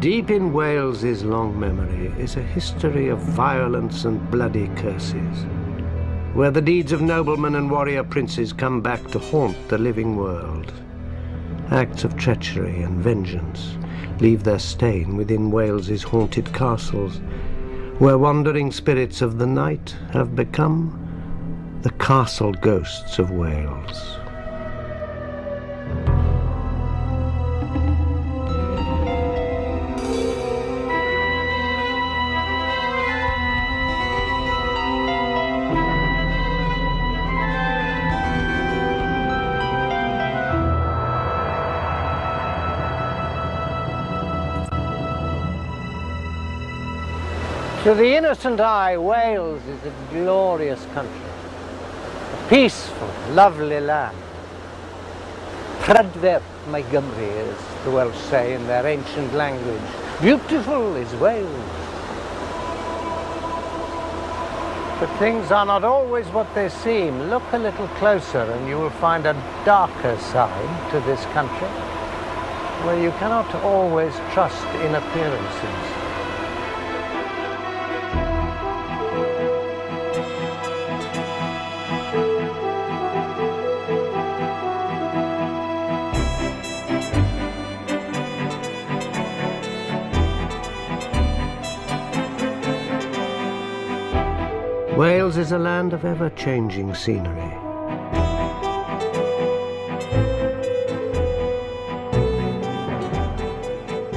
Deep in Wales's long memory is a history of violence and bloody curses, where the deeds of noblemen and warrior princes come back to haunt the living world. Acts of treachery and vengeance leave their stain within Wales's haunted castles, where wandering spirits of the night have become the castle ghosts of Wales. To the innocent eye, Wales is a glorious country, a peaceful, lovely land. Prydferth mae Gymru, as the Welsh say in their ancient language. Beautiful is Wales. But things are not always what they seem. Look a little closer and you will find a darker side to this country, where you cannot always trust in appearances. Wales is a land of ever-changing scenery.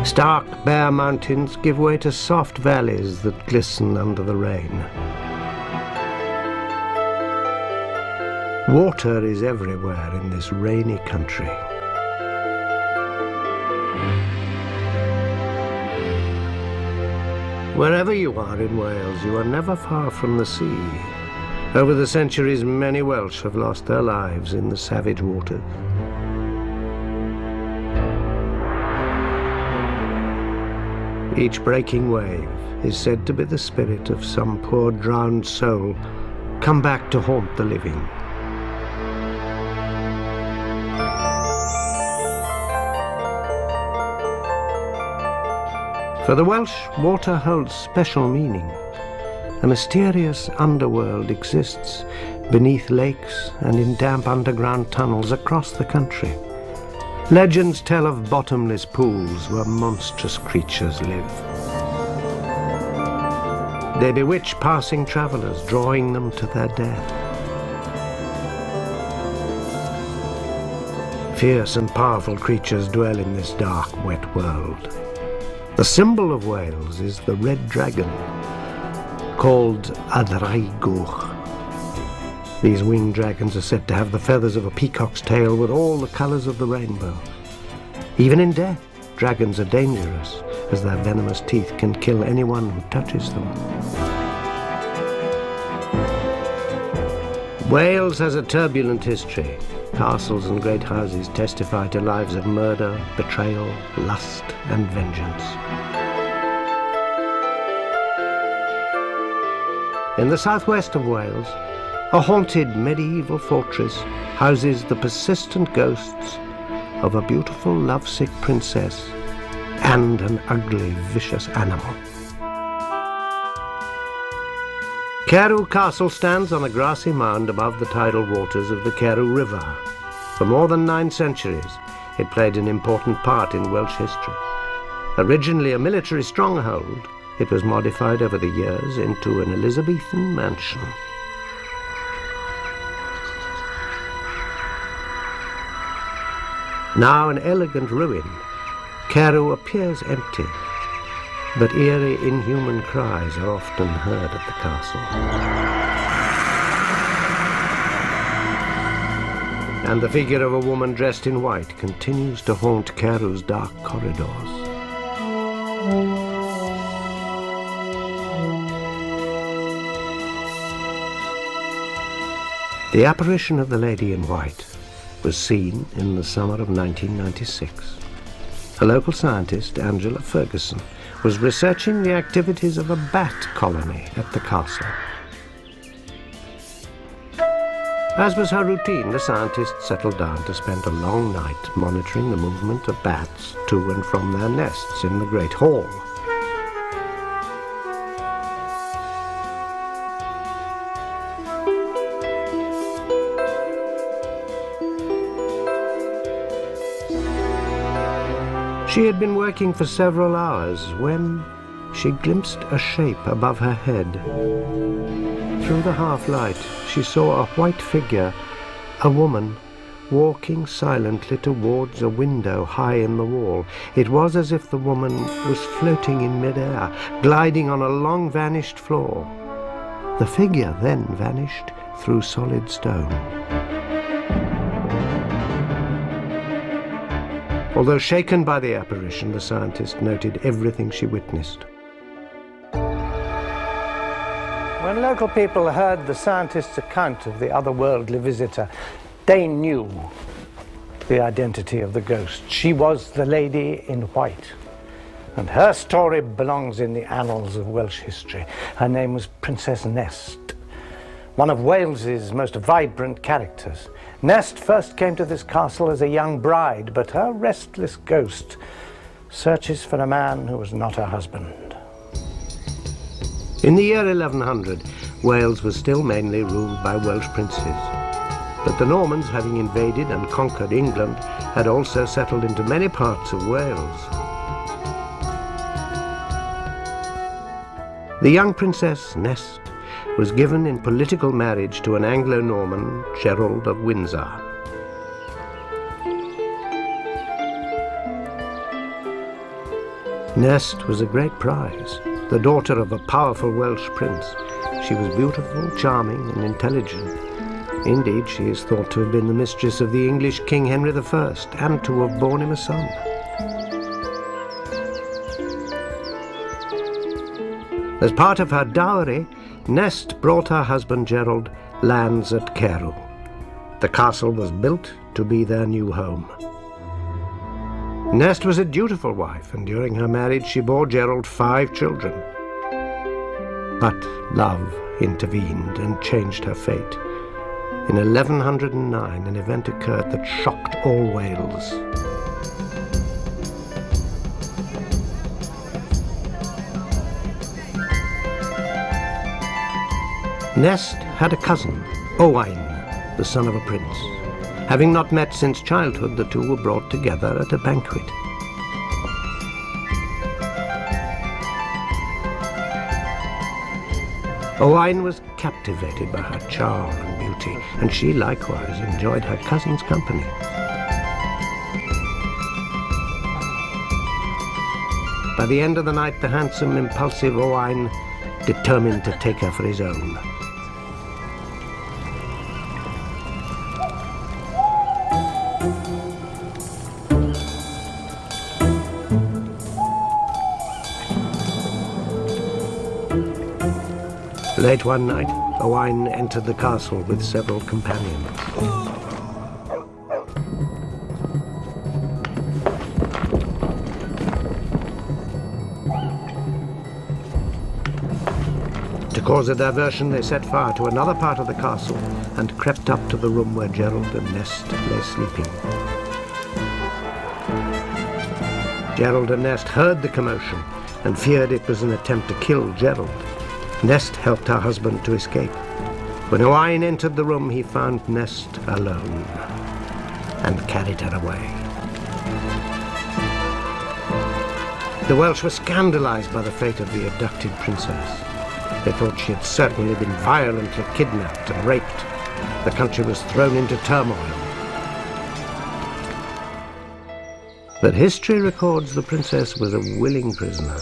Stark, bare mountains give way to soft valleys that glisten under the rain. Water is everywhere in this rainy country. Wherever you are in Wales, you are never far from the sea. Over the centuries, many Welsh have lost their lives in the savage waters. Each breaking wave is said to be the spirit of some poor drowned soul come back to haunt the living. For the Welsh, water holds special meaning. A mysterious underworld exists beneath lakes and in damp underground tunnels across the country. Legends tell of bottomless pools where monstrous creatures live. They bewitch passing travelers, drawing them to their death. Fierce and powerful creatures dwell in this dark, wet world. The symbol of Wales is the red dragon, called a draigwch. These winged dragons are said to have the feathers of a peacock's tail with all the colours of the rainbow. Even in death, dragons are dangerous, as their venomous teeth can kill anyone who touches them. Wales has a turbulent history. Castles and great houses testify to lives of murder, betrayal, lust, and vengeance. In the southwest of Wales, a haunted medieval fortress houses the persistent ghosts of a beautiful, lovesick princess and an ugly, vicious animal. Carew Castle stands on a grassy mound above the tidal waters of the Carew River. For more than 9 centuries, it played an important part in Welsh history. Originally a military stronghold, it was modified over the years into an Elizabethan mansion. Now an elegant ruin, Carew appears empty, but eerie, inhuman cries are often heard at the castle. And the figure of a woman dressed in white continues to haunt Carew's dark corridors. The apparition of the Lady in White was seen in the summer of 1996. A local scientist, Angela Ferguson, was researching the activities of a bat colony at the castle. As was her routine, the scientist settled down to spend a long night monitoring the movement of bats to and from their nests in the Great Hall. She had been working for several hours when she glimpsed a shape above her head. Through the half-light, she saw a white figure, a woman, walking silently towards a window high in the wall. It was as if the woman was floating in mid-air, gliding on a long vanished floor. The figure then vanished through solid stone. Although shaken by the apparition, the scientist noted everything she witnessed. When local people heard the scientist's account of the otherworldly visitor, they knew the identity of the ghost. She was the lady in white, and her story belongs in the annals of Welsh history. Her name was Princess Nest, one of Wales's most vibrant characters. Nest first came to this castle as a young bride, but her restless ghost searches for a man who was not her husband. In the year 1100, Wales was still mainly ruled by Welsh princes. But the Normans, having invaded and conquered England, had also settled into many parts of Wales. The young Princess Nest was given in political marriage to an Anglo-Norman, Gerald of Windsor. Nest was a great prize, the daughter of a powerful Welsh prince. She was beautiful, charming, and intelligent. Indeed, she is thought to have been the mistress of the English King Henry I, and to have borne him a son. As part of her dowry, Nest brought her husband Gerald lands at Carew. The castle was built to be their new home. Nest was a dutiful wife, and during her marriage she bore Gerald 5 children. But love intervened and changed her fate. In 1109, an event occurred that shocked all Wales. Nest had a cousin, Owain, the son of a prince. Having not met since childhood, the two were brought together at a banquet. Owain was captivated by her charm and beauty, and she likewise enjoyed her cousin's company. By the end of the night, the handsome, impulsive Owain determined to take her for his own. Late one night, Owain entered the castle with several companions. To cause a diversion, they set fire to another part of the castle and crept up to the room where Gerald and Nest lay sleeping. Gerald and Nest heard the commotion and feared it was an attempt to kill Gerald. Nest helped her husband to escape. When Owain entered the room, he found Nest alone and carried her away. The Welsh were scandalized by the fate of the abducted princess. They thought she had certainly been violently kidnapped and raped. The country was thrown into turmoil. But history records the princess was a willing prisoner.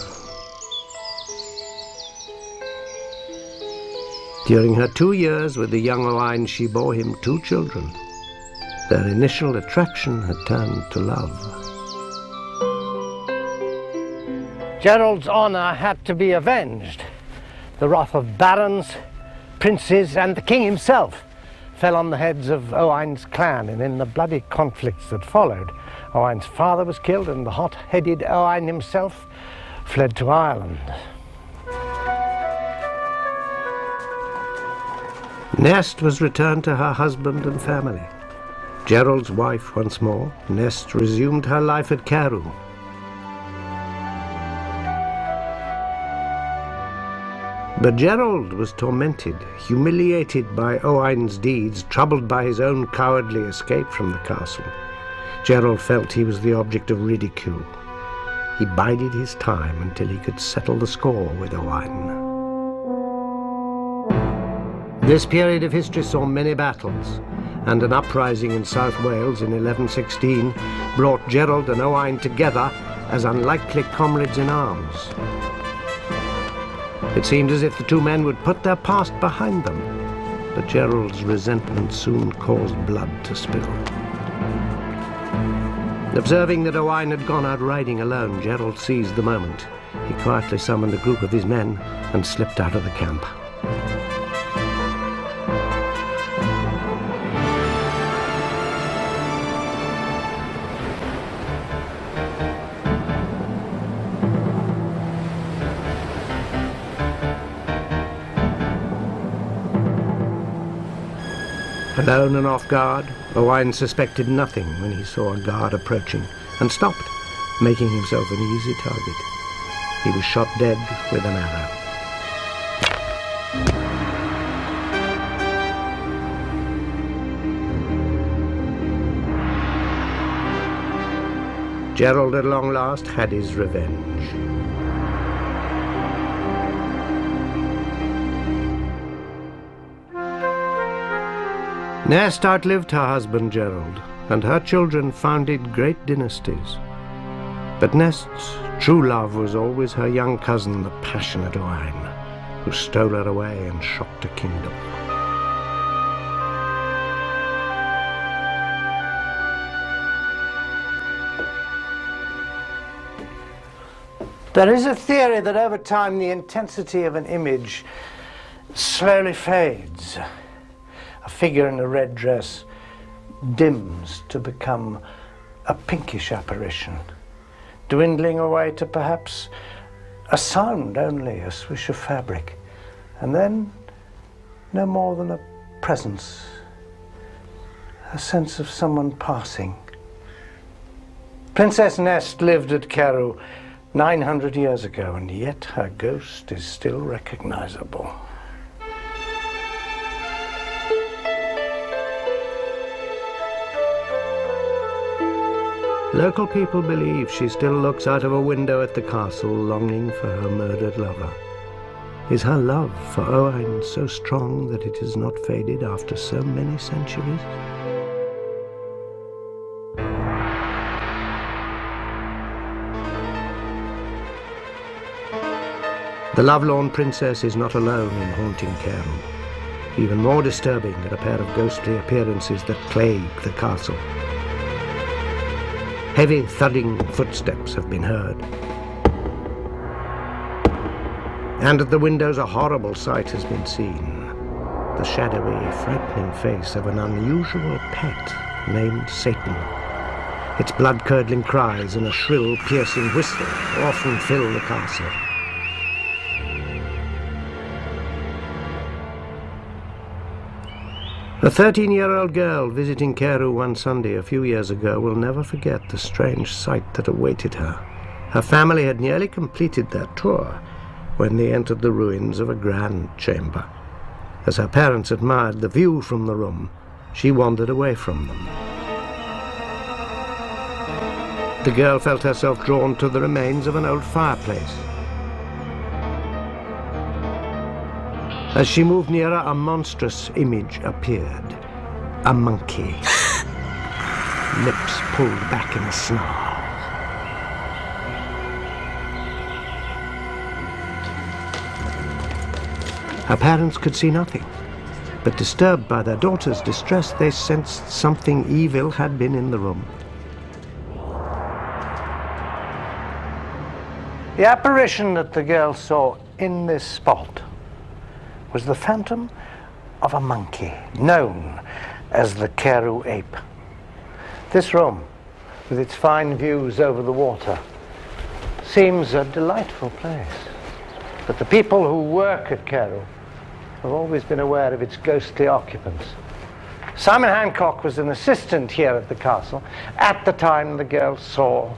During her 2 years with the young Owain, she bore him 2 children. Their initial attraction had turned to love. Gerald's honor had to be avenged. The wrath of barons, princes, and the king himself fell on the heads of Owain's clan, and in the bloody conflicts that followed, Owain's father was killed, and the hot-headed Owain himself fled to Ireland. Nest was returned to her husband and family. Gerald's wife once more, Nest resumed her life at Carew. But Gerald was tormented, humiliated by Owain's deeds, troubled by his own cowardly escape from the castle. Gerald felt he was the object of ridicule. He bided his time until he could settle the score with Owain. This period of history saw many battles, and an uprising in South Wales in 1116 brought Gerald and Owain together as unlikely comrades in arms. It seemed as if the two men would put their past behind them, but Gerald's resentment soon caused blood to spill. Observing that Owain had gone out riding alone, Gerald seized the moment. He quietly summoned a group of his men and slipped out of the camp. Alone and off guard, Owain suspected nothing when he saw a guard approaching and stopped, making himself an easy target. He was shot dead with an arrow. Gerald at long last had his revenge. Nest outlived her husband Gerald, and her children founded great dynasties. But Nest's true love was always her young cousin, the passionate Owain, who stole her away and shocked a kingdom. There is a theory that over time the intensity of an image slowly fades. A figure in a red dress dims to become a pinkish apparition, dwindling away to perhaps a sound only, a swish of fabric, and then no more than a presence, a sense of someone passing. Princess Nest lived at Carew 900 years ago, and yet her ghost is still recognizable. Local people believe she still looks out of a window at the castle, longing for her murdered lover. Is her love for Owain so strong that it has not faded after so many centuries? The lovelorn princess is not alone in haunting Carew. Even more disturbing are a pair of ghostly appearances that plague the castle. Heavy thudding footsteps have been heard. And at the windows a horrible sight has been seen. The shadowy, frightening face of an unusual pet named Satan. Its blood-curdling cries and a shrill, piercing whistle often fill the castle. A 13-year-old girl visiting Carew one Sunday a few years ago will never forget the strange sight that awaited her. Her family had nearly completed their tour when they entered the ruins of a grand chamber. As her parents admired the view from the room, she wandered away from them. The girl felt herself drawn to the remains of an old fireplace. As she moved nearer, a monstrous image appeared. A monkey. Lips pulled back in a snarl. Her parents could see nothing, but disturbed by their daughter's distress, they sensed something evil had been in the room. The apparition that the girl saw in this spot was the phantom of a monkey, known as the Carew ape. This room, with its fine views over the water, seems a delightful place. But the people who work at Carew have always been aware of its ghostly occupants. Simon Hancock was an assistant here at the castle at the time the girl saw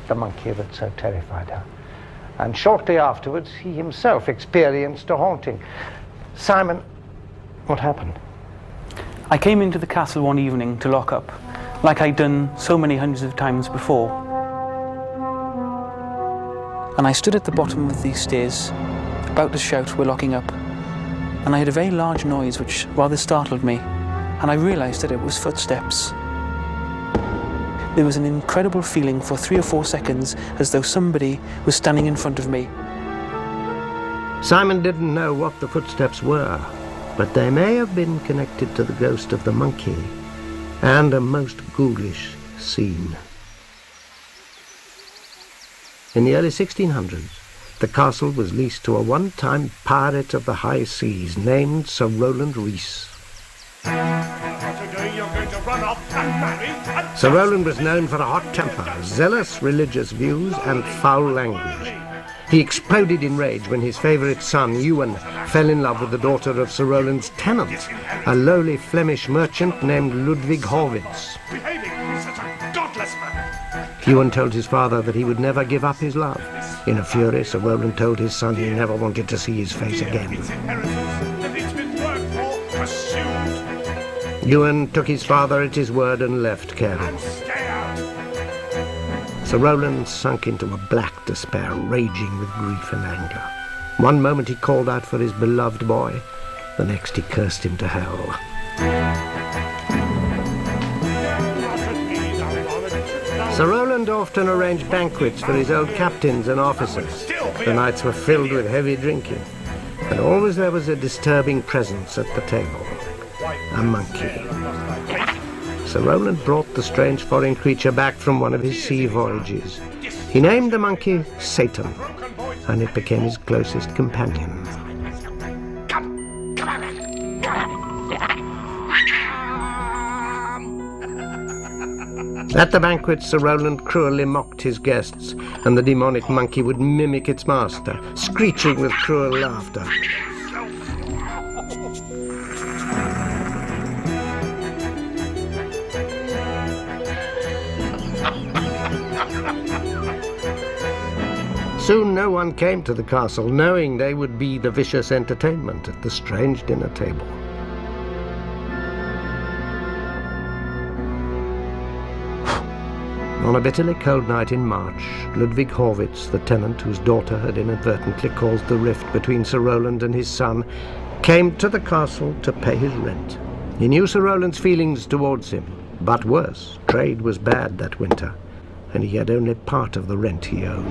the monkey that so terrified her. And shortly afterwards, he himself experienced a haunting. Simon, what happened? I came into the castle one evening to lock up, like I'd done so many hundreds of times before. And I stood at the bottom of these stairs, about to shout, "We're locking up." And I heard a very large noise which rather startled me, and I realised that it was footsteps. There was an incredible feeling for 3 or 4 seconds as though somebody was standing in front of me. Simon didn't know what the footsteps were, but they may have been connected to the ghost of the monkey and a most ghoulish scene. In the early 1600s, the castle was leased to a one-time pirate of the high seas named Sir Rowland Rees. Sir Rowland was known for a hot temper, zealous religious views, and foul language. He exploded in rage when his favourite son, Ewan, fell in love with the daughter of Sir Rowland's tenant, a lowly Flemish merchant named Ludwig Horwitz. Ewan told his father that he would never give up his love. In a fury, Sir Rowland told his son he never wanted to see his face again. Ewan took his father at his word and left Cairn. Sir Rowland sunk into a black despair, raging with grief and anger. One moment he called out for his beloved boy, the next he cursed him to hell. Sir Rowland often arranged banquets for his old captains and officers. The nights were filled with heavy drinking, and always there was a disturbing presence at the table. A monkey. Sir Rowland brought the strange foreign creature back from one of his sea voyages. He named the monkey Satan, and it became his closest companion. At the banquet, Sir Rowland cruelly mocked his guests, and the demonic monkey would mimic its master, screeching with cruel laughter. Soon no one came to the castle, knowing they would be the vicious entertainment at the strange dinner table. On a bitterly cold night in March, Ludwig Horwitz, the tenant whose daughter had inadvertently caused the rift between Sir Rowland and his son, came to the castle to pay his rent. He knew Sir Rowland's feelings towards him, but worse, trade was bad that winter, and he had only part of the rent he owed.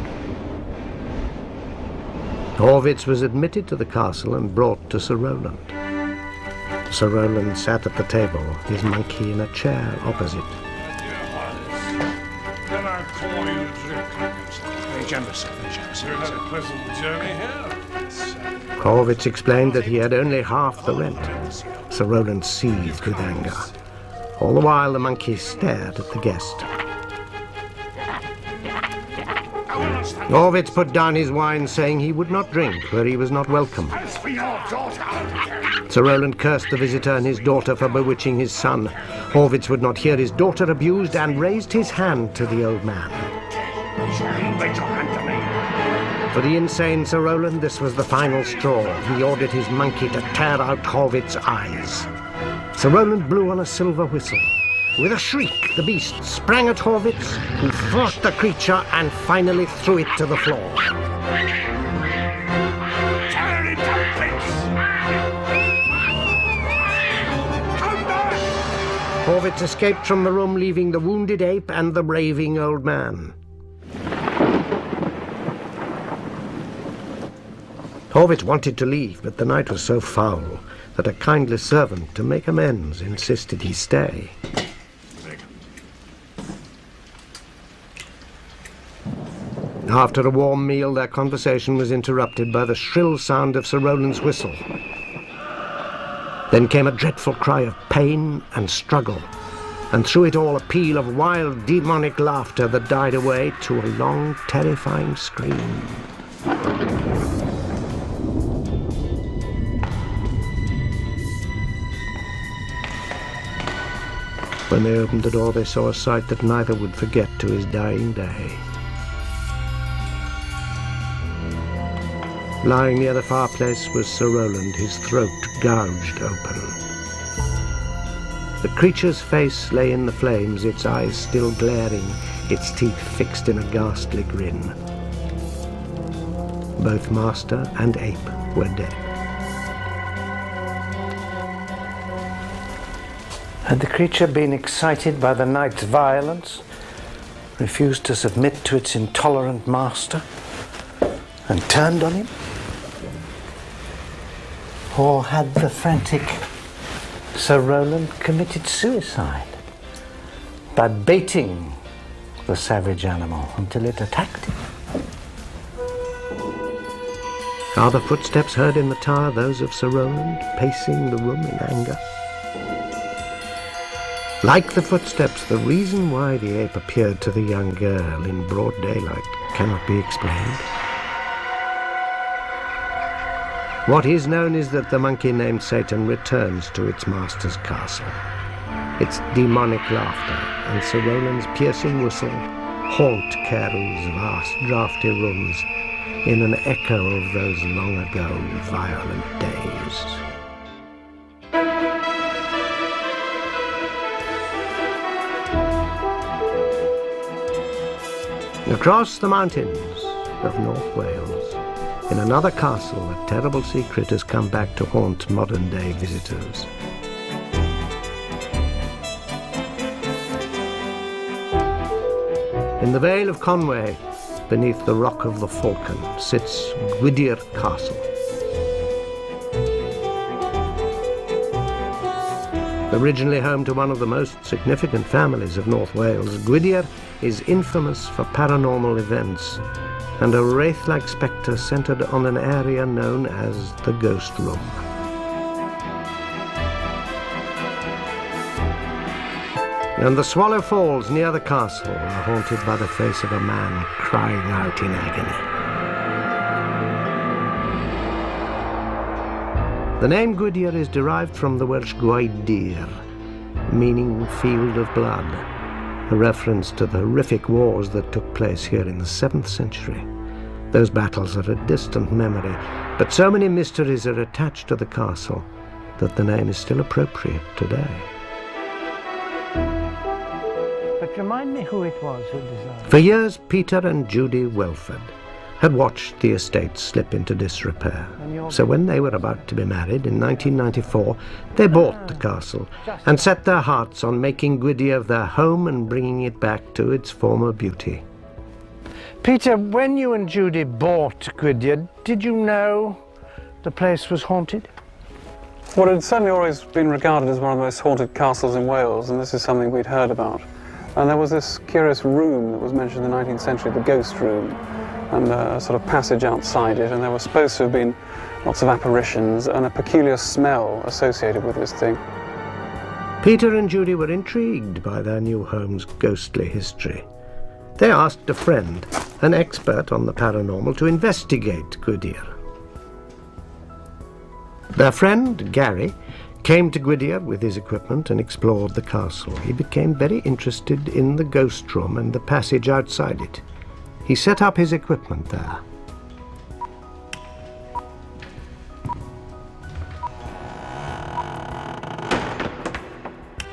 Horwitz was admitted to the castle and brought to Sir Rowland. Sir Rowland sat at the table, his monkey in a chair opposite. Horwitz explained that he had only half the rent. Sir Rowland seethed with anger. All the while the monkey stared at the guest. Horwitz put down his wine, saying he would not drink where he was not welcome. Sir Rowland cursed the visitor and his daughter for bewitching his son. Horwitz would not hear his daughter abused and raised his hand to the old man. For the insane Sir Rowland, this was the final straw. He ordered his monkey to tear out Horwitz's eyes. Sir Rowland blew on a silver whistle. With a shriek, the beast sprang at Horwitz, who fought the creature and finally threw it to the floor. Horwitz escaped from the room, leaving the wounded ape and the raving old man. Horwitz wanted to leave, but the night was so foul that a kindly servant, to make amends, insisted he stay. After a warm meal, their conversation was interrupted by the shrill sound of Sir Rowland's whistle. Then came a dreadful cry of pain and struggle, and through it all a peal of wild, demonic laughter that died away to a long, terrifying scream. When they opened the door, they saw a sight that neither would forget to his dying day. Lying near the fireplace was Sir Roland, his throat gouged open. The creature's face lay in the flames, its eyes still glaring, its teeth fixed in a ghastly grin. Both master and ape were dead. Had the creature been excited by the night's violence, refused to submit to its intolerant master, and turned on him? Or had the frantic Sir Roland committed suicide by baiting the savage animal until it attacked him? Are the footsteps heard in the tower those of Sir Roland, pacing the room in anger? Like the footsteps, the reason why the ape appeared to the young girl in broad daylight cannot be explained. What is known is that the monkey named Satan returns to its master's castle. Its demonic laughter and Sir Roland's piercing whistle haunt Caerul's vast draughty rooms in an echo of those long ago violent days. Across the mountains of North Wales, in another castle, a terrible secret has come back to haunt modern-day visitors. In the Vale of Conway, beneath the Rock of the Falcon, sits Gwydir Castle. Originally home to one of the most significant families of North Wales, Gwydir is infamous for paranormal events and a wraith-like spectre centered on an area known as the Ghost Room. And the Swallow Falls near the castle are haunted by the face of a man crying out in agony. The name Gwydir is derived from the Welsh Gwydir, meaning field of blood, a reference to the horrific wars that took place here in the 7th century. Those battles are a distant memory, but so many mysteries are attached to the castle that the name is still appropriate today. But remind me who it was who designed it. For years, Peter and Judy Welford had watched the estate slip into disrepair. So when they were about to be married in 1994, they bought the castle and set their hearts on making Gwydir their home and bringing it back to its former beauty. Peter, when you and Judy bought Gwydir, did you know the place was haunted? Well, it had certainly always been regarded as one of the most haunted castles in Wales, and this is something we'd heard about. And there was this curious room that was mentioned in the 19th century, the Ghost Room, and a sort of passage outside it, and there were supposed to have been lots of apparitions and a peculiar smell associated with this thing. Peter and Judy were intrigued by their new home's ghostly history. They asked a friend, an expert on the paranormal, to investigate Gwydir. Their friend, Gary, came to Gwydir with his equipment and explored the castle. He became very interested in the ghost room and the passage outside it. He set up his equipment there.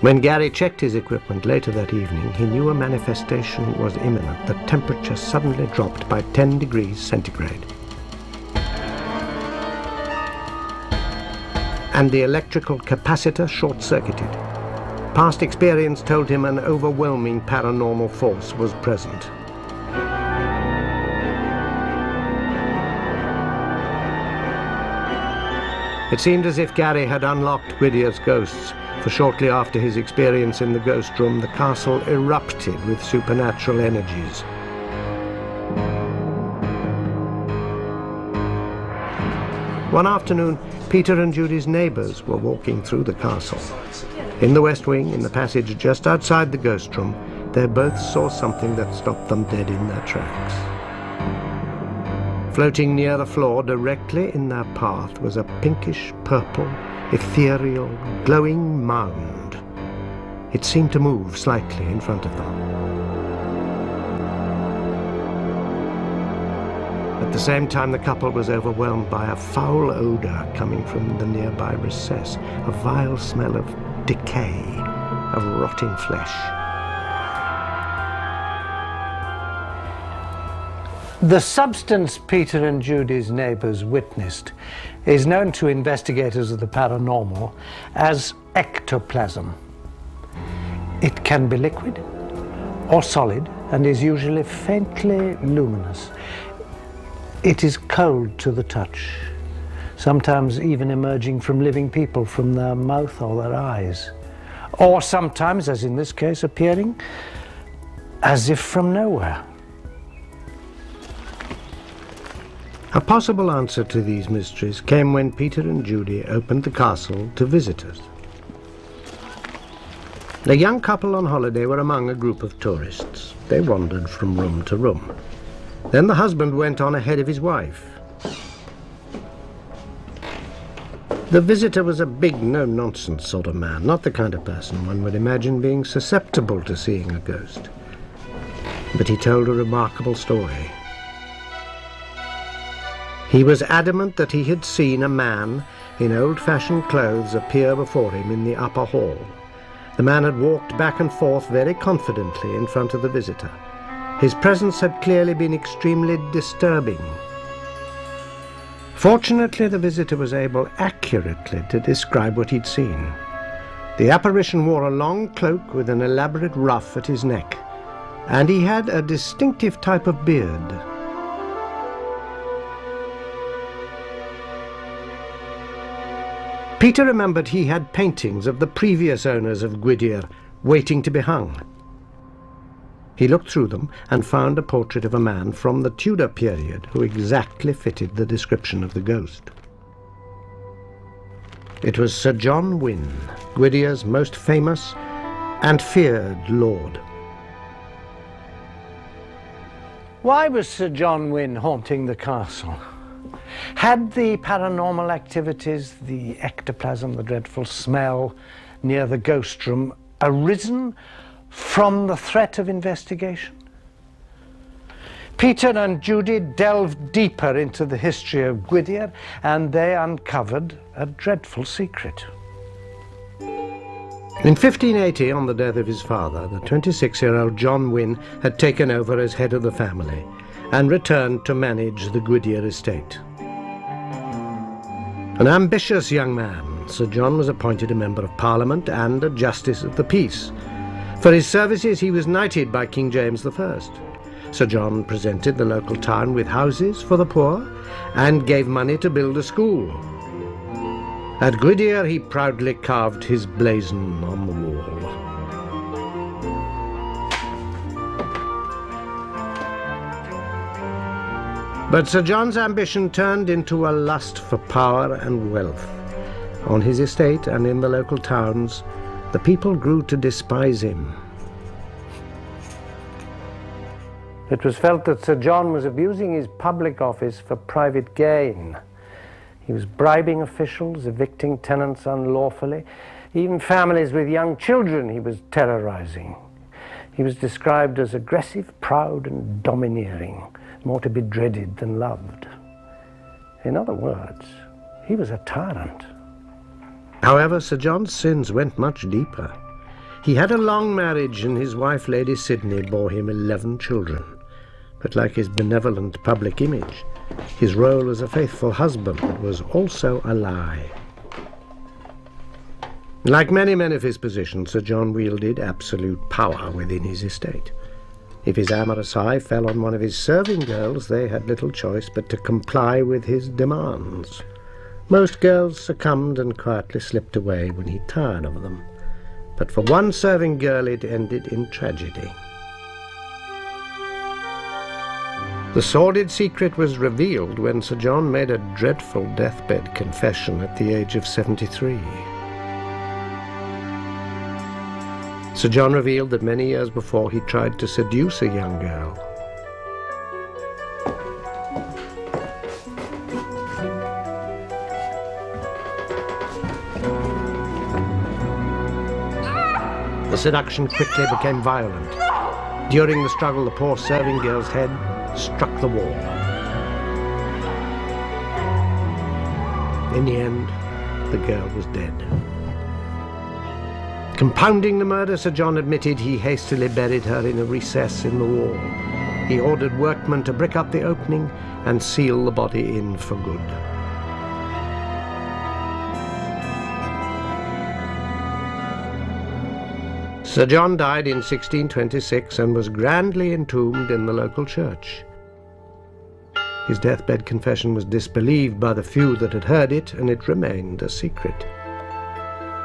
When Gary checked his equipment later that evening, he knew a manifestation was imminent. The temperature suddenly dropped by 10 degrees centigrade. And the electrical capacitor short-circuited. Past experience told him an overwhelming paranormal force was present. It seemed as if Gary had unlocked Gwydir's ghosts, for shortly after his experience in the ghost room, the castle erupted with supernatural energies. One afternoon, Peter and Judy's neighbors were walking through the castle. In the west wing, in the passage just outside the ghost room, they both saw something that stopped them dead in their tracks. Floating near the floor, directly in their path, was a pinkish-purple, ethereal, glowing mound. It seemed to move slightly in front of them. At the same time, the couple was overwhelmed by a foul odor coming from the nearby recess, a vile smell of decay, of rotting flesh. The substance Peter and Judy's neighbors witnessed is known to investigators of the paranormal as ectoplasm. It can be liquid or solid and is usually faintly luminous. It is cold to the touch, sometimes even emerging from living people from their mouth or their eyes, or sometimes, as in this case, appearing as if from nowhere. A possible answer to these mysteries came when Peter and Judy opened the castle to visitors. The young couple on holiday were among a group of tourists. They wandered from room to room. Then the husband went on ahead of his wife. The visitor was a big, no-nonsense sort of man, not the kind of person one would imagine being susceptible to seeing a ghost. But he told a remarkable story. He was adamant that he had seen a man in old-fashioned clothes appear before him in the upper hall. The man had walked back and forth very confidently in front of the visitor. His presence had clearly been extremely disturbing. Fortunately, the visitor was able accurately to describe what he'd seen. The apparition wore a long cloak with an elaborate ruff at his neck, and he had a distinctive type of beard. Peter remembered he had paintings of the previous owners of Gwydir waiting to be hung. He looked through them and found a portrait of a man from the Tudor period who exactly fitted the description of the ghost. It was Sir John Wynne, Gwydir's most famous and feared lord. Why was Sir John Wynne haunting the castle? Had the paranormal activities, the ectoplasm, the dreadful smell near the ghost room, arisen from the threat of investigation? Peter and Judy delved deeper into the history of Gwydir, and they uncovered a dreadful secret. In 1580, on the death of his father, the 26-year-old John Wynne had taken over as head of the family and returned to manage the Gwydir estate. An ambitious young man, Sir John was appointed a Member of Parliament and a Justice of the Peace. For his services, he was knighted by King James I. Sir John presented the local town with houses for the poor and gave money to build a school. At Gwydir, he proudly carved his blazon on the wall. But Sir John's ambition turned into a lust for power and wealth. On his estate and in the local towns, the people grew to despise him. It was felt that Sir John was abusing his public office for private gain. He was bribing officials, evicting tenants unlawfully. Even families with young children he was terrorizing. He was described as aggressive, proud, and domineering, more to be dreaded than loved. In other words, he was a tyrant. However, Sir John's sins went much deeper. He had a long marriage, and his wife, Lady Sidney, bore him 11 children. But like his benevolent public image, his role as a faithful husband was also a lie. Like many men of his position, Sir John wielded absolute power within his estate. If his amorous eye fell on one of his serving girls, they had little choice but to comply with his demands. Most girls succumbed and quietly slipped away when he tired of them. But for one serving girl, it ended in tragedy. The sordid secret was revealed when Sir John made a dreadful deathbed confession at the age of 73. Sir John revealed that many years before he tried to seduce a young girl. The seduction quickly became violent. During the struggle, the poor serving girl's head struck the wall. In the end, the girl was dead. Compounding the murder, Sir John admitted he hastily buried her in a recess in the wall. He ordered workmen to brick up the opening and seal the body in for good. Sir John died in 1626 and was grandly entombed in the local church. His deathbed confession was disbelieved by the few that had heard it, and it remained a secret.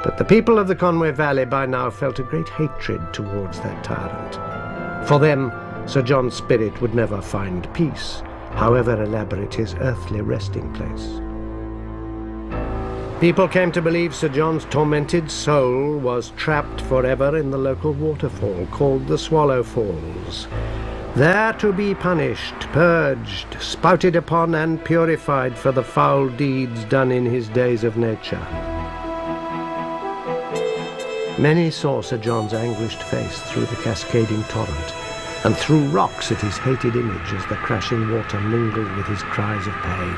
But the people of the Conway Valley by now felt a great hatred towards that tyrant. For them, Sir John's spirit would never find peace, however elaborate his earthly resting place. People came to believe Sir John's tormented soul was trapped forever in the local waterfall called the Swallow Falls, there to be punished, purged, spouted upon and purified for the foul deeds done in his days of nature. Many saw Sir John's anguished face through the cascading torrent, and threw rocks at his hated image as the crashing water mingled with his cries of pain.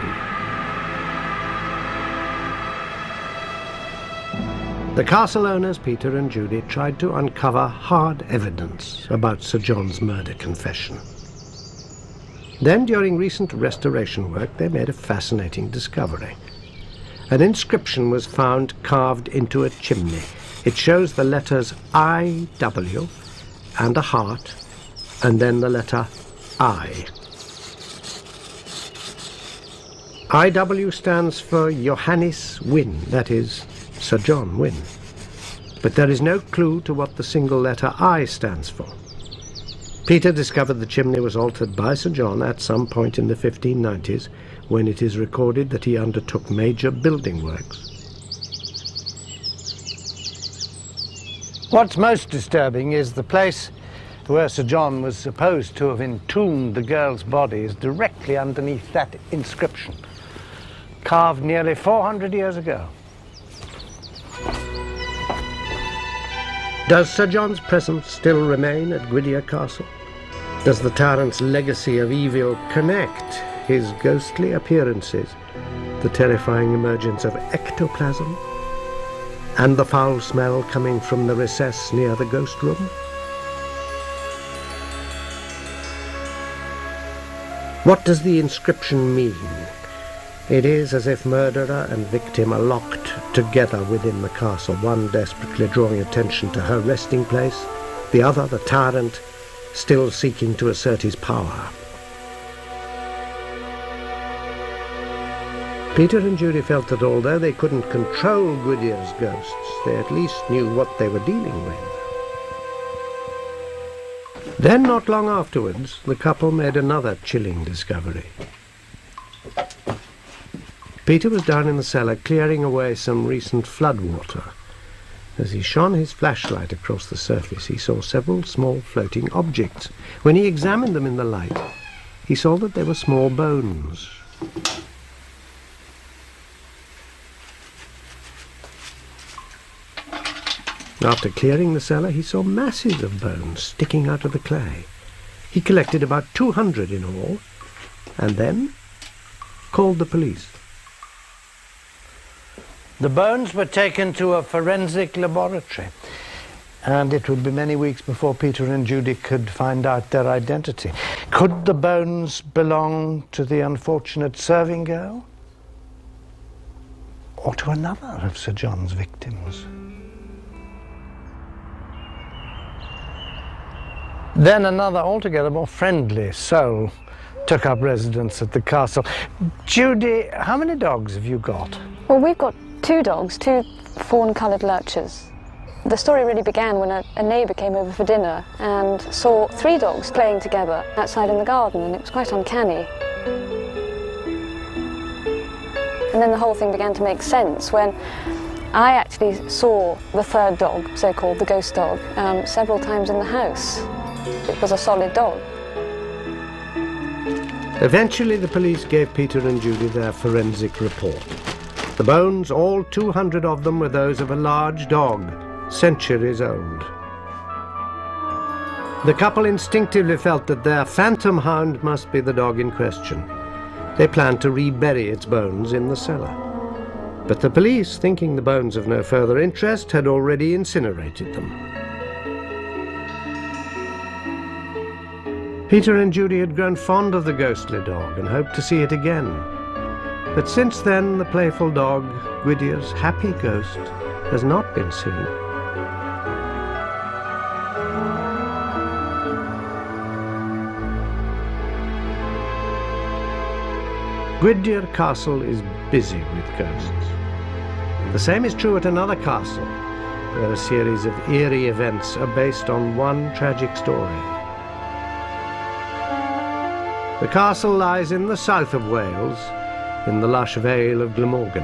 The castle owners, Peter and Judy, tried to uncover hard evidence about Sir John's murder confession. Then, during recent restoration work, they made a fascinating discovery. An inscription was found carved into a chimney. It shows the letters I-W and a heart, and then the letter I. I-W stands for Johannes Wynne, that is, Sir John Wynne. But there is no clue to what the single letter I stands for. Peter discovered the chimney was altered by Sir John at some point in the 1590s, when it is recorded that he undertook major building works. What's most disturbing is the place where Sir John was supposed to have entombed the girl's body is directly underneath that inscription, carved nearly 400 years ago. Does Sir John's presence still remain at Gwydir Castle? Does the tyrant's legacy of evil connect his ghostly appearances, the terrifying emergence of ectoplasm, and the foul smell coming from the recess near the ghost room? What does the inscription mean? It is as if murderer and victim are locked together within the castle, one desperately drawing attention to her resting place, the other, the tyrant, still seeking to assert his power. Peter and Judy felt that although they couldn't control Gwydir's ghosts, they at least knew what they were dealing with. Then, not long afterwards, the couple made another chilling discovery. Peter was down in the cellar clearing away some recent flood water. As he shone his flashlight across the surface, he saw several small floating objects. When he examined them in the light, he saw that they were small bones. After clearing the cellar, he saw masses of bones sticking out of the clay. He collected about 200 in all, and then called the police. The bones were taken to a forensic laboratory, and it would be many weeks before Peter and Judy could find out their identity. Could the bones belong to the unfortunate serving girl, or to another of Sir John's victims? Then another altogether more friendly soul took up residence at the castle. Judy, how many dogs have you got? Well, we've got 2 dogs, 2 fawn-coloured lurchers. The story really began when a neighbour came over for dinner and saw 3 dogs playing together outside in the garden, and it was quite uncanny. And then the whole thing began to make sense when I actually saw the 3rd dog, so-called the ghost dog, several times in the house. It was a solid dog. Eventually, the police gave Peter and Judy their forensic report. The bones, all 200 of them, were those of a large dog, centuries old. The couple instinctively felt that their phantom hound must be the dog in question. They planned to rebury its bones in the cellar. But the police, thinking the bones of no further interest, had already incinerated them. Peter and Judy had grown fond of the ghostly dog and hoped to see it again. But since then, the playful dog, Gwydyr's happy ghost, has not been seen. Gwydyr Castle is busy with ghosts. The same is true at another castle, where a series of eerie events are based on one tragic story. The castle lies in the south of Wales, in the lush vale of Glamorgan.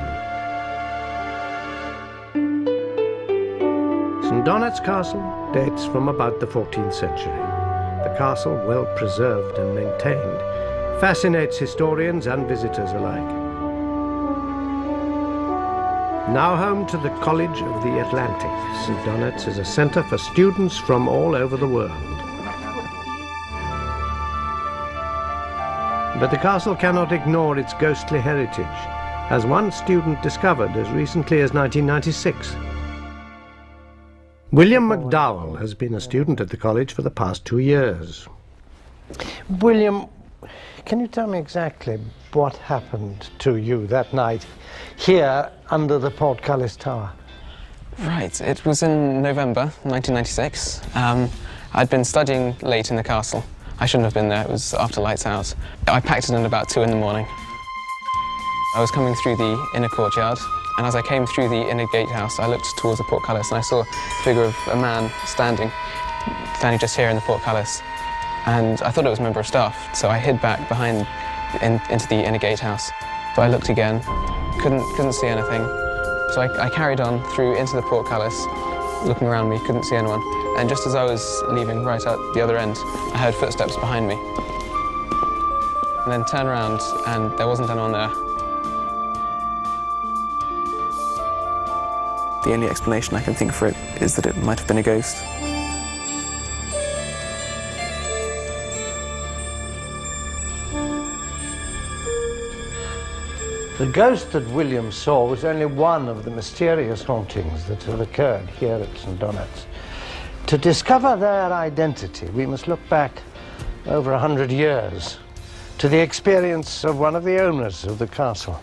St Donat's Castle dates from about the 14th century. The castle, well preserved and maintained, fascinates historians and visitors alike. Now home to the College of the Atlantic, St Donat's is a centre for students from all over the world. But the castle cannot ignore its ghostly heritage, as one student discovered as recently as 1996. William McDowell has been a student at the college for the past 2 years. William, can you tell me exactly what happened to you that night here under the Portcullis Tower? Right, it was in November 1996. I'd been studying late in the castle. I shouldn't have been there, it was after lights out. I packed it in about 2 in the morning. I was coming through the inner courtyard, and as I came through the inner gatehouse, I looked towards the portcullis and I saw the figure of a man standing just here in the portcullis. And I thought it was a member of staff, so I hid back behind into the inner gatehouse. So I looked again, couldn't see anything. So I carried on through into the portcullis, looking around me, couldn't see anyone. And just as I was leaving right at the other end, I heard footsteps behind me. And then turned around and there wasn't anyone there. The only explanation I can think for it is that it might have been a ghost. The ghost that William saw was only one of the mysterious hauntings that have occurred here at St Donat's. To discover their identity, we must look back over 100 years to the experience of one of the owners of the castle.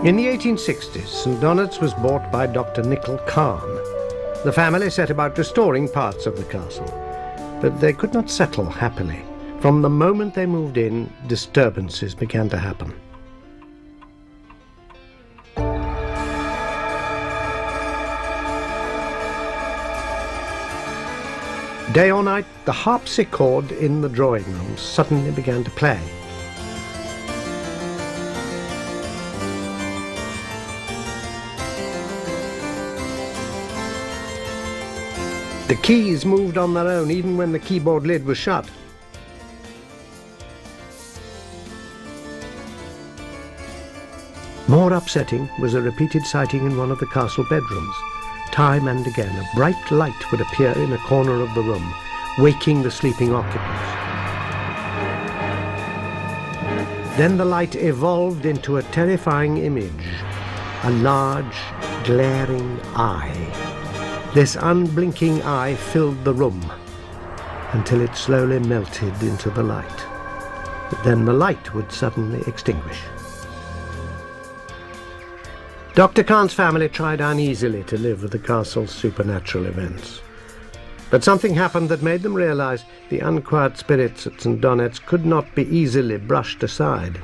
In the 1860s, St Donat's was bought by Dr. Nicol Khan. The family set about restoring parts of the castle, but they could not settle happily. From the moment they moved in, disturbances began to happen. Day or night, the harpsichord in the drawing room suddenly began to play. The keys moved on their own even when the keyboard lid was shut. More upsetting was a repeated sighting in one of the castle bedrooms. Time and again, a bright light would appear in a corner of the room, waking the sleeping occupants. Then the light evolved into a terrifying image, a large, glaring eye. This unblinking eye filled the room until it slowly melted into the light. But then the light would suddenly extinguish. Dr. Khan's family tried uneasily to live with the castle's supernatural events. But something happened that made them realize the unquiet spirits at St Donat's could not be easily brushed aside.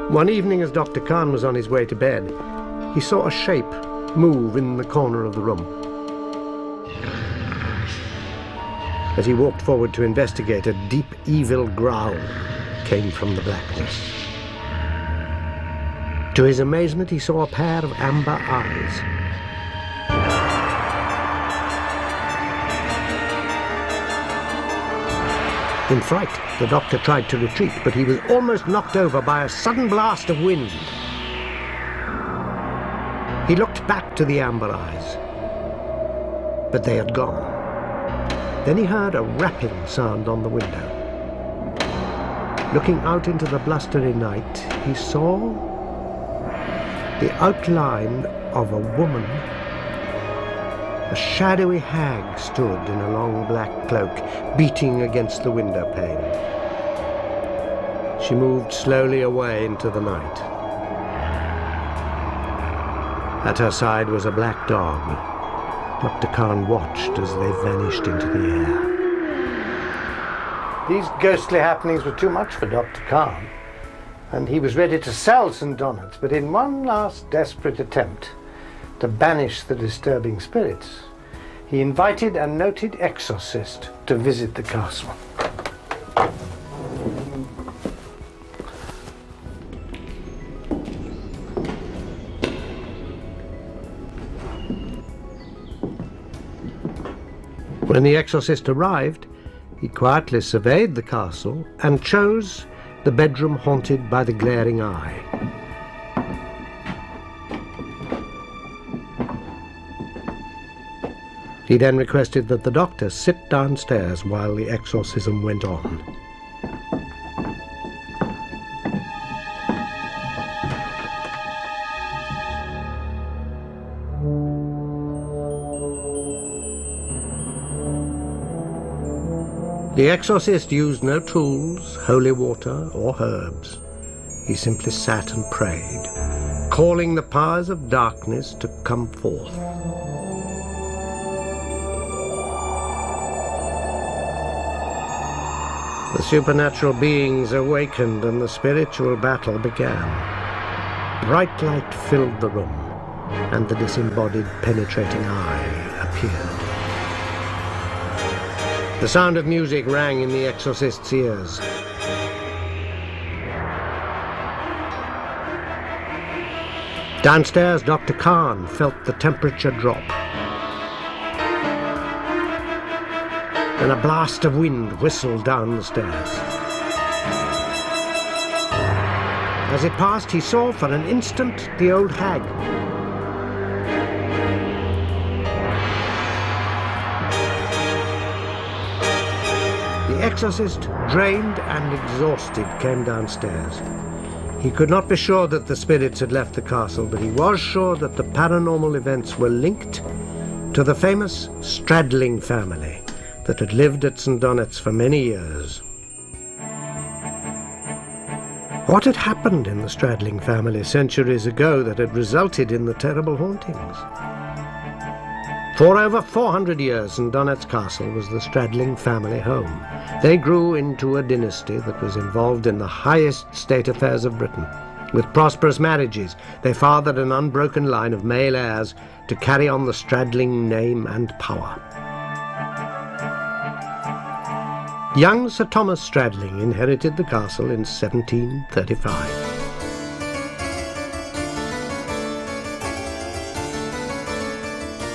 One evening, as Dr. Khan was on his way to bed, he saw a shape move in the corner of the room. As he walked forward to investigate, a deep, evil growl came from the blackness. To his amazement, he saw a pair of amber eyes. In fright, the doctor tried to retreat, but he was almost knocked over by a sudden blast of wind. back to the amber eyes. But they had gone. Then he heard a rapping sound on the window. Looking out into the blustery night, he saw the outline of a woman. A shadowy hag stood in a long black cloak, beating against the window pane. She moved slowly away into the night. At her side was a black dog. Dr. Khan watched as they vanished into the air. These ghostly happenings were too much for Dr. Khan, and he was ready to sell St. Donat's, but in one last desperate attempt to banish the disturbing spirits, he invited a noted exorcist to visit the castle. When the exorcist arrived, he quietly surveyed the castle and chose the bedroom haunted by the glaring eye. He then requested that the doctor sit downstairs while the exorcism went on. The exorcist used no tools, holy water, or herbs. He simply sat and prayed, calling the powers of darkness to come forth. The supernatural beings awakened and the spiritual battle began. Bright light filled the room, and the disembodied, penetrating eye appeared. The sound of music rang in the exorcist's ears. Downstairs, Dr. Khan felt the temperature drop. And a blast of wind whistled down the stairs. As it passed, he saw for an instant the old hag. The exorcist, drained and exhausted, came downstairs. He could not be sure that the spirits had left the castle, but he was sure that the paranormal events were linked to the famous Stradling family that had lived at St. Donat's for many years. What had happened in the Stradling family centuries ago that had resulted in the terrible hauntings? For over 400 years, St. Donat's Castle was the Stradling family home. They grew into a dynasty that was involved in the highest state affairs of Britain. With prosperous marriages, they fathered an unbroken line of male heirs to carry on the Stradling name and power. Young Sir Thomas Stradling inherited the castle in 1735.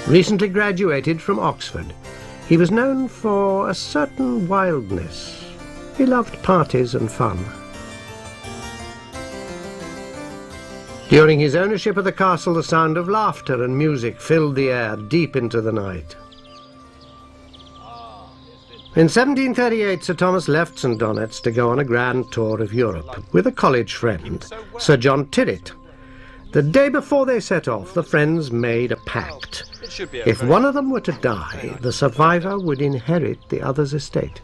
Recently graduated from Oxford, he was known for a certain wildness. He loved parties and fun. During his ownership of the castle, the sound of laughter and music filled the air deep into the night. In 1738, Sir Thomas left St. Donat's to go on a grand tour of Europe with a college friend, Sir John Tyrwhitt. The day before they set off, the friends made a pact. If one of them were to die, the survivor would inherit the other's estate.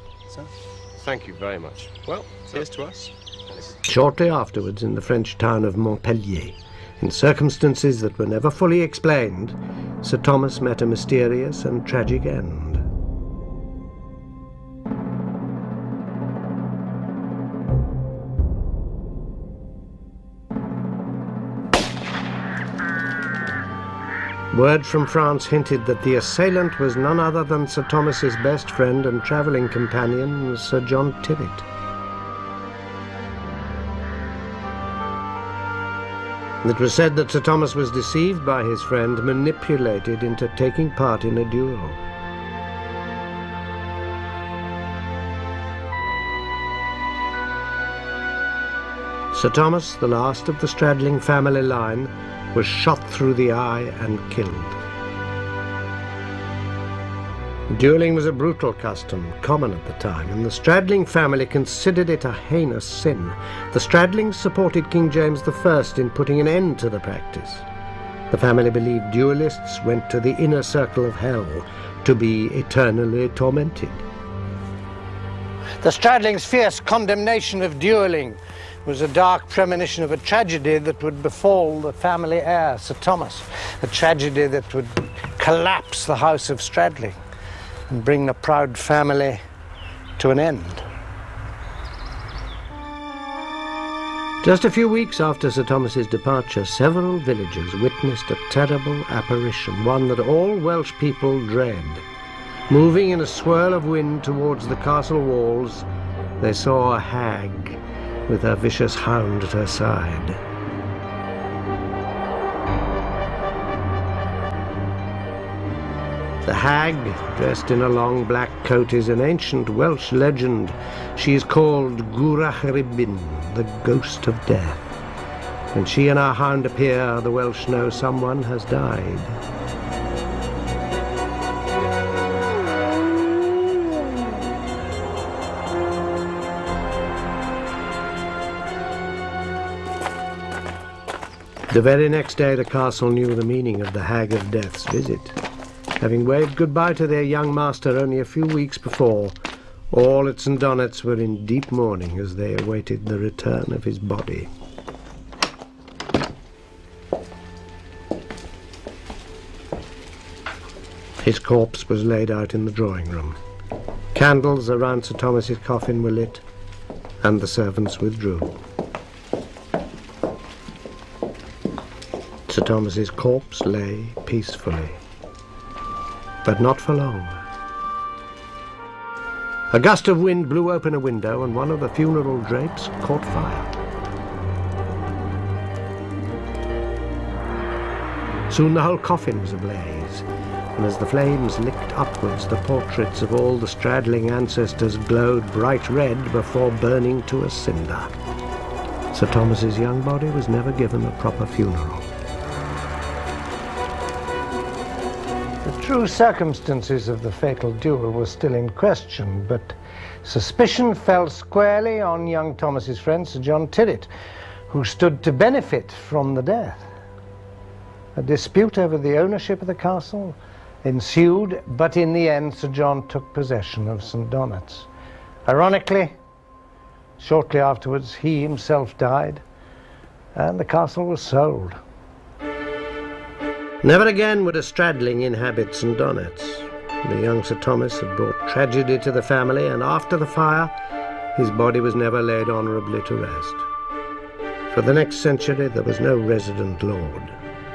Thank you very much. Well, here's to us. Shortly afterwards, in the French town of Montpellier, in circumstances that were never fully explained, Sir Thomas met a mysterious and tragic end. Word from France hinted that the assailant was none other than Sir Thomas's best friend and travelling companion, Sir John Tyrwhitt. It was said that Sir Thomas was deceived by his friend, manipulated into taking part in a duel. Sir Thomas, the last of the Stradling family line, was shot through the eye and killed. Dueling was a brutal custom, common at the time, and the Stradling family considered it a heinous sin. The Stradlings supported King James I in putting an end to the practice. The family believed duelists went to the inner circle of hell to be eternally tormented. The Stradlings' fierce condemnation of dueling was a dark premonition of a tragedy that would befall the family heir, Sir Thomas, a tragedy that would collapse the House of Stradling and bring the proud family to an end. Just a few weeks after Sir Thomas's departure, several villagers witnessed a terrible apparition, one that all Welsh people dread. Moving in a swirl of wind towards the castle walls, they saw a hag with her vicious hound at her side. The hag, dressed in a long black coat, is an ancient Welsh legend. She is called Gwrach Rhibyn, the ghost of death. When she and her hound appear, the Welsh know someone has died. The very next day, the castle knew the meaning of the Hag of Death's visit. Having waved goodbye to their young master only a few weeks before, all at St. Donat's were in deep mourning as they awaited the return of his body. His corpse was laid out in the drawing room. Candles around Sir Thomas's coffin were lit, and the servants withdrew. Sir Thomas's corpse lay peacefully, but not for long. A gust of wind blew open a window, and one of the funeral drapes caught fire. Soon the whole coffin was ablaze, and as the flames licked upwards, the portraits of all the Stradling ancestors glowed bright red before burning to a cinder. Sir Thomas's young body was never given a proper funeral. The true circumstances of the fatal duel were still in question, but suspicion fell squarely on young Thomas's friend, Sir John Tyrwhitt, who stood to benefit from the death. A dispute over the ownership of the castle ensued, but in the end Sir John took possession of St. Donat's. Ironically, shortly afterwards he himself died, and the castle was sold. Never again would a Stradling inhabit St. Donat's. The young Sir Thomas had brought tragedy to the family, and after the fire, his body was never laid honourably to rest. For the next century, there was no resident lord.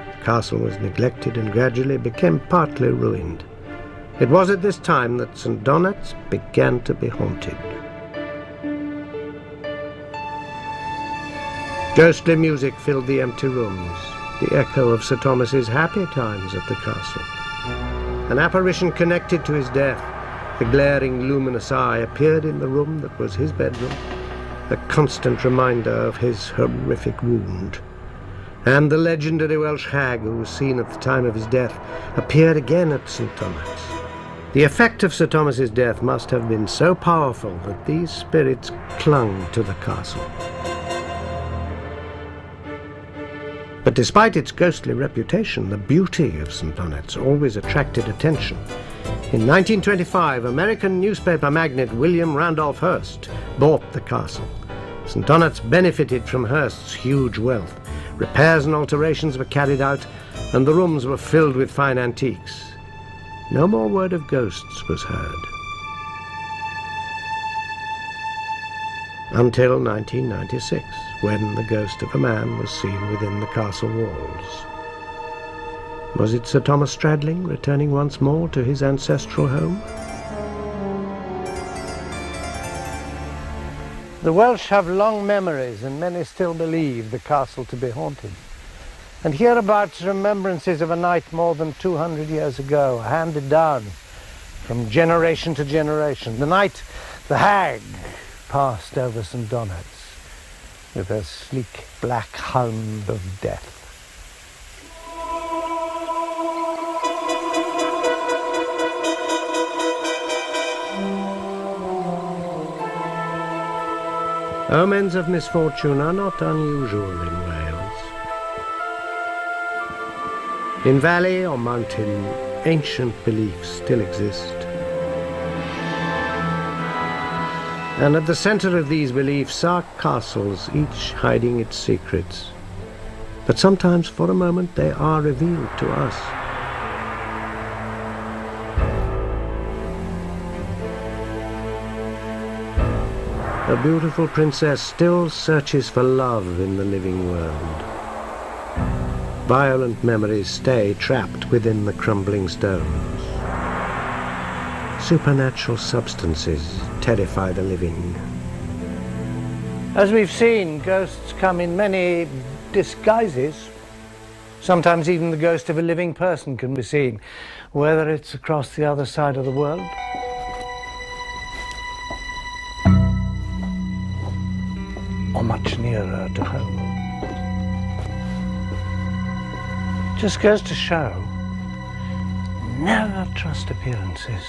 The castle was neglected and gradually became partly ruined. It was at this time that St. Donat's began to be haunted. Ghostly music filled the empty rooms, the echo of Sir Thomas's happy times at the castle. An apparition connected to his death, the glaring luminous eye, appeared in the room that was his bedroom, a constant reminder of his horrific wound. And the legendary Welsh hag, who was seen at the time of his death, appeared again at St. Donat's. The effect of Sir Thomas's death must have been so powerful that these spirits clung to the castle. But despite its ghostly reputation, the beauty of St. Donat's always attracted attention. In 1925, American newspaper magnate William Randolph Hearst bought the castle. St. Donat's benefited from Hearst's huge wealth. Repairs and alterations were carried out, and the rooms were filled with fine antiques. No more word of ghosts was heard. Until 1996, when the ghost of a man was seen within the castle walls. Was it Sir Thomas Stradling returning once more to his ancestral home? The Welsh have long memories, and many still believe the castle to be haunted. And hereabouts remembrances of a night more than 200 years ago, handed down from generation to generation. The night the hag passed over St. Donat's with her sleek black hound of death. Omens of misfortune are not unusual in Wales. In valley or mountain, ancient beliefs still exist. And at the center of these beliefs are castles, each hiding its secrets. But sometimes, for a moment, they are revealed to us. A beautiful princess still searches for love in the living world. Violent memories stay trapped within the crumbling stones. Supernatural substances terrify the living. As we've seen, ghosts come in many disguises. Sometimes even the ghost of a living person can be seen, whether it's across the other side of the world or much nearer to home. Just goes to show, never trust appearances.